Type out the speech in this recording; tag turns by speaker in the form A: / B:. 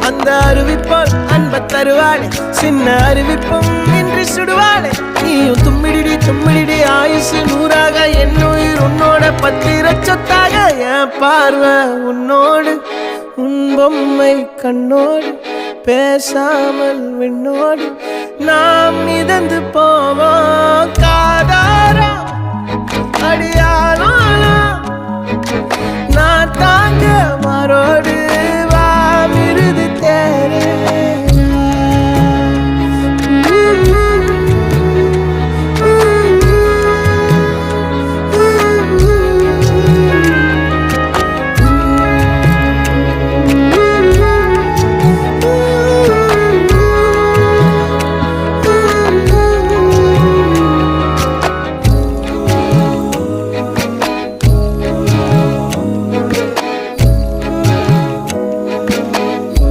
A: அந்த அறிவிப்போல் அன்ப தருவாளே சின்ன அறிவிப்பும் இன்று சுடுவாளே நீயும் தும்மிடி ஆயுசு நூறாக என் உயிர் உன்னோட பத்திர சொத்தாக என் பார்வை உன்னோடு உன் பொம்மை கண்ணோடு பேசாமல் விண்ணோடு நாம் மிதந்து போவோம் காதாரா அடியானாலும் நான் தாங்க மாறோடு